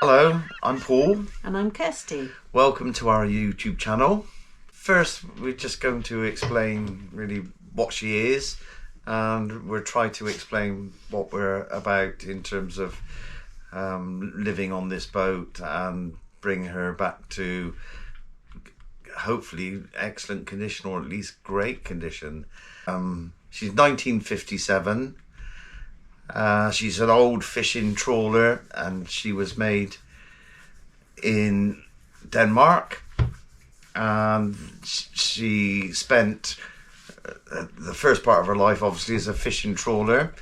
Hello, I'm Paul. And I'm Kirsty. Welcome to our YouTube channel. First, we're just going to explain really what she is, and we'll try to explain what we're about in terms of living on this boat and bring her back to hopefully excellent condition, or at least great condition. She's 1957. She's an old fishing trawler, and she was made in Denmark, and she spent the first part of her life obviously as a fishing trawler,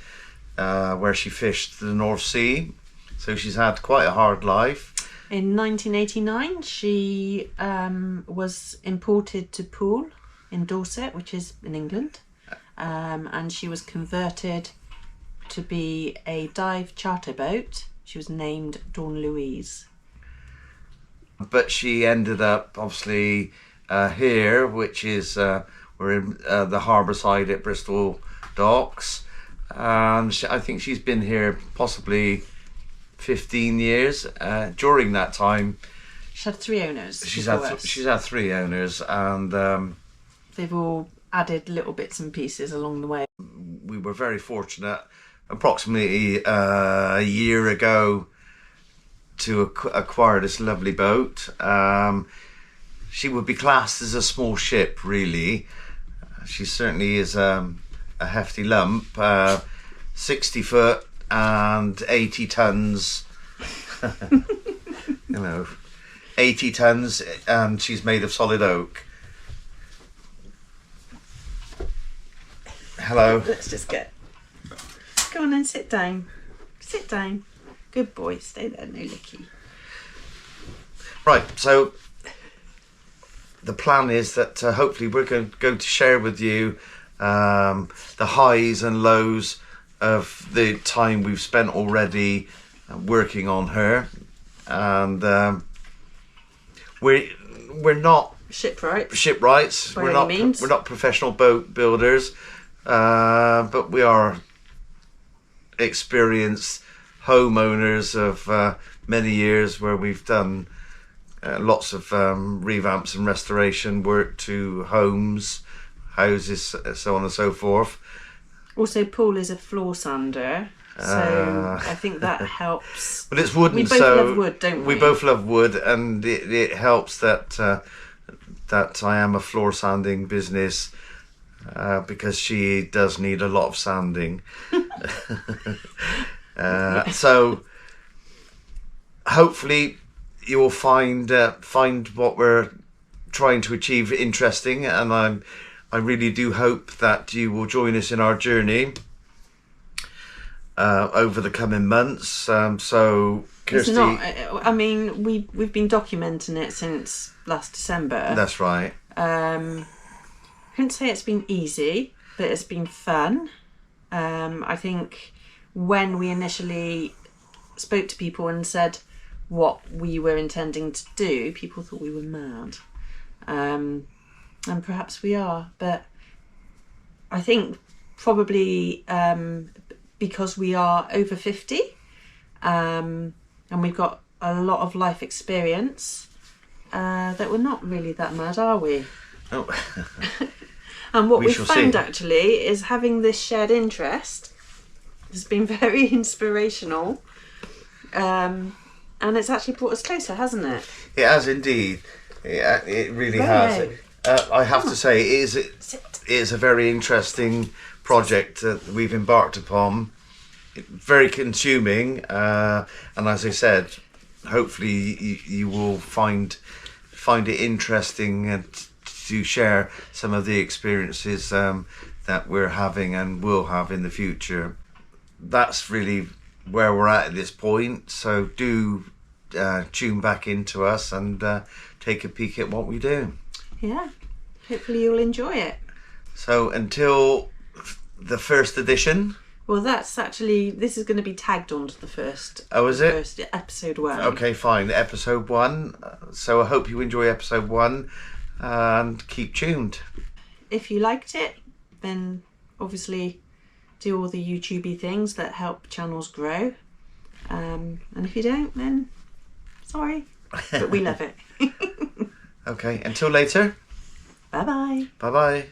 where she fished the North Sea, so she's had quite a hard life. In 1989 she was imported to Poole in Dorset, which is in England, and she was converted to be a dive charter boat. She was named Dawn Louise. But she ended up obviously here, which is we're in the harbour side at Bristol Docks, and I think she's been here possibly 15 years. During that time she had three owners. She's had three owners, and they've all added little bits and pieces along the way. We were very fortunate approximately a year ago to acquire this lovely boat. She would be classed as a small ship, really. She certainly is a hefty lump, 60 foot and 80 tons. 80 tons, and she's made of solid oak. Hello. Let's just get... Go on and sit down. Sit down. Good boy. Stay there, no Leaky. Right, so the plan is that hopefully we're going to share with you the highs and lows of the time we've spent already working on her, and we're not shipwrights. By any means. We're not professional boat builders, but we are experienced homeowners of many years, where we've done lots of revamps and restoration work to homes, houses, so on and so forth. Also, Paul is a floor sander, so I think that helps. But it's wooden, we both love wood, don't we? We both love wood, and it helps that that I am a floor sanding business, because she does need a lot of sanding. So hopefully you will find what we're trying to achieve interesting, and I really do hope that you will join us in our journey over the coming months. So Kirsty, it's not, I mean, we've been documenting it since last December. That's right. I couldn't say it's been easy, but it's been fun. I think when we initially spoke to people and said what we were intending to do, people thought we were mad. And perhaps we are, but I think probably because we are over 50, and we've got a lot of life experience, that we're not really that mad, are we? Oh. And what we found actually is having this shared interest has been very inspirational, and it's actually brought us closer, hasn't it? It has indeed. It really has. I have to say, it is a very interesting project that we've embarked upon. Very consuming, and as I said, hopefully you will find it interesting and to share some of the experiences that we're having and will have in the future. That's really where we're at this point, so do tune back into us and take a peek at what we do. Yeah, hopefully you'll enjoy it. So until the first edition. Well, that's actually, this is going to be tagged onto the first. Oh, is it? First episode 1. Okay, fine. Episode 1. So I hope you enjoy episode 1 and keep tuned. If you liked it, then obviously do all the YouTubey things that help channels grow. And if you don't, then Sorry, but we love it. Okay, until later. Bye-bye. Bye-bye.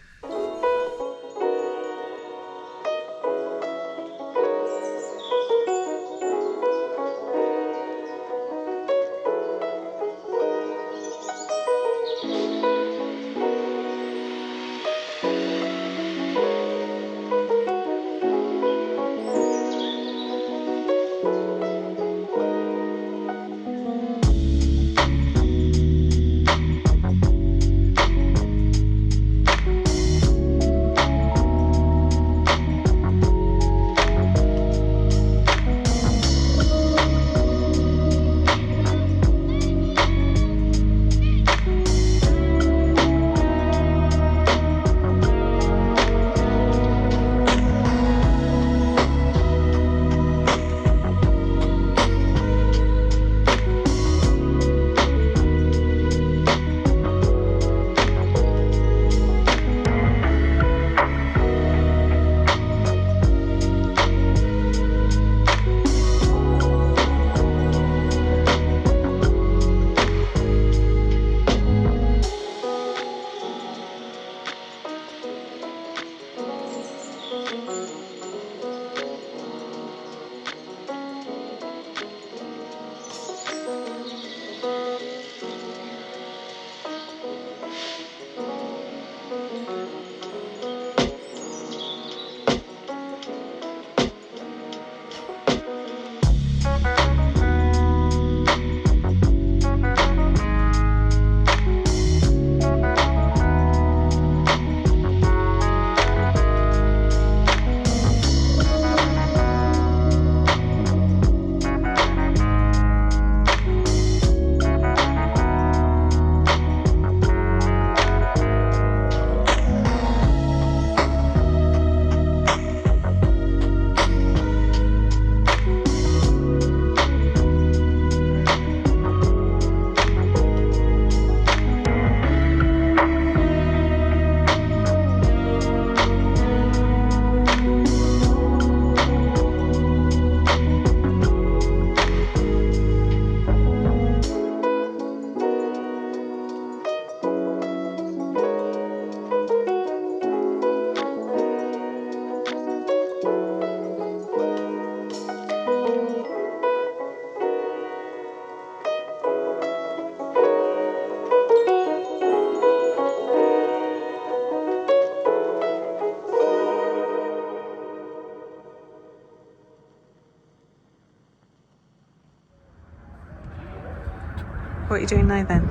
What are you doing now then?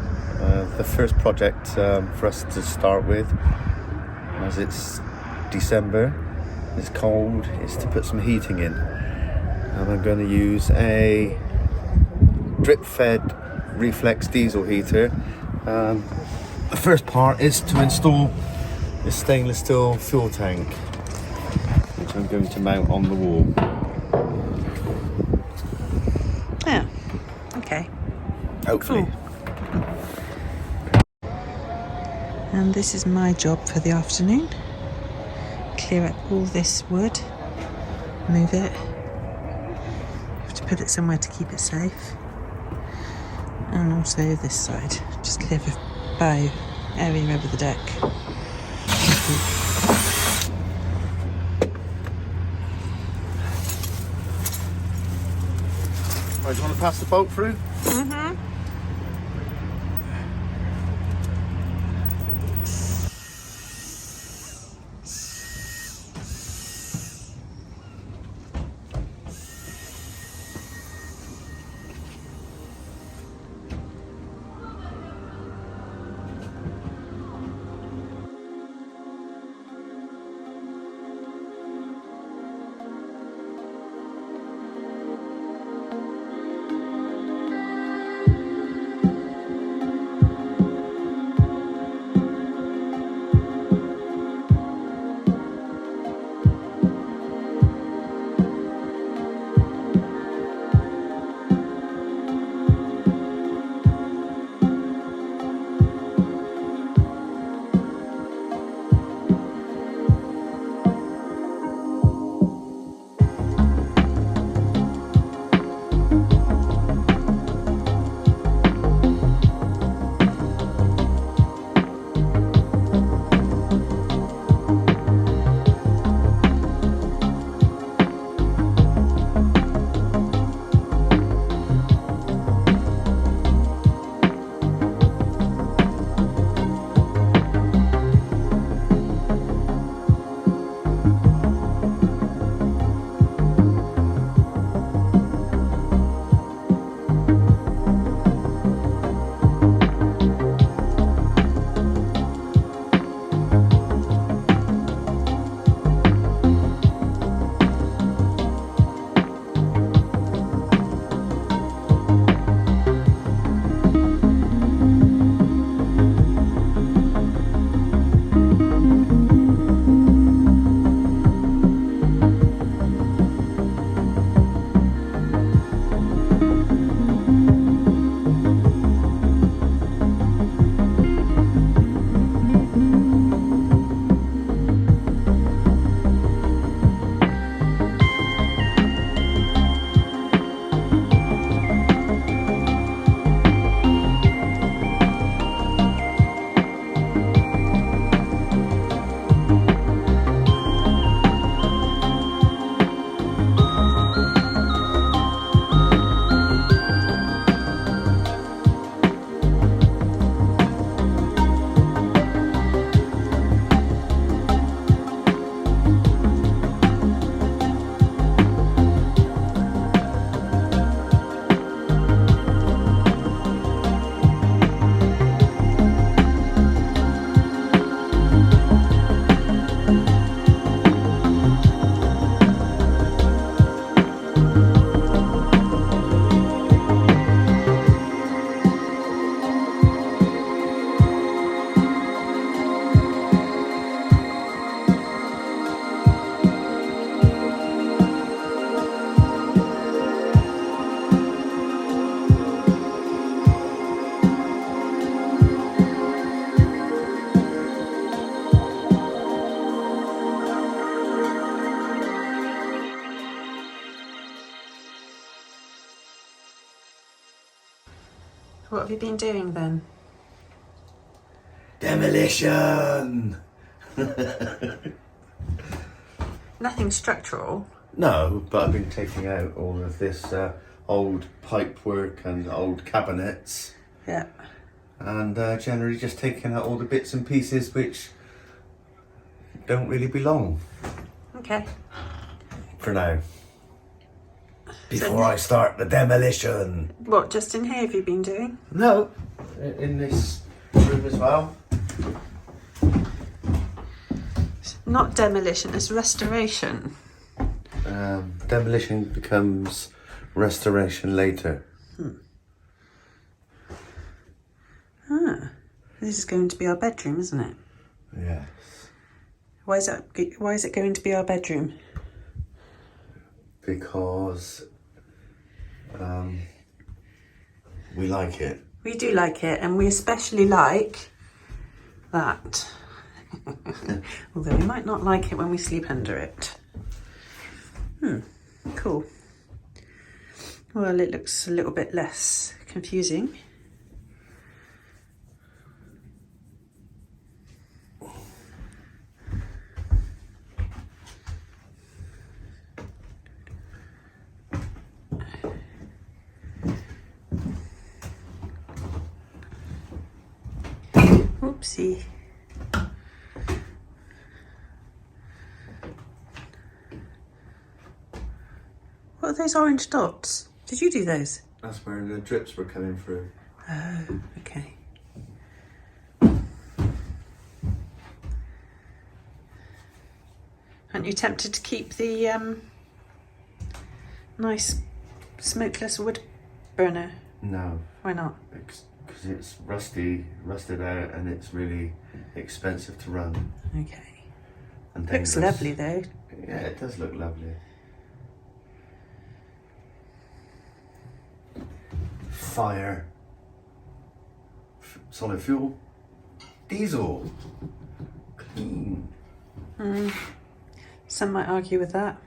The first project for us to start with, as it's December, it's cold, is to put some heating in. And I'm going to use a drip-fed Refleks diesel heater. The first part is to install the stainless steel fuel tank, which I'm going to mount on the wall. Yeah. Okay. Hopefully. Cool. And this is my job for the afternoon. Clear up all this wood, move it. Have to put it somewhere to keep it safe. And also this side, just clear the bow area over the deck. Right, do you want to pass the boat through? Mm-hmm. What have you been doing then? Demolition! Nothing structural. No, but I've been taking out all of this old pipework and old cabinets. Yeah. And generally just taking out all the bits and pieces which don't really belong. Okay. For now. Before I start the demolition. What, just in here have you been doing? No, in this room as well. Not demolition, it's restoration. Demolition becomes restoration later. This is going to be our bedroom, isn't it? Yes. Why is it going to be our bedroom? Because we like it. We do like it, and we especially like that. Although we might not like it when we sleep under it. Cool. Well, it looks a little bit less confusing. Oopsie. What are those orange dots? Did you do those? That's where the drips were coming through. Oh, okay. Aren't you tempted to keep the nice smokeless wood burner? No. Why not? Because it's rusted out, and it's really expensive to run. Okay. And Looks dangerous. lovely though. Yeah, it does look lovely. Fire. Solid fuel. Diesel. Clean. Some might argue with that.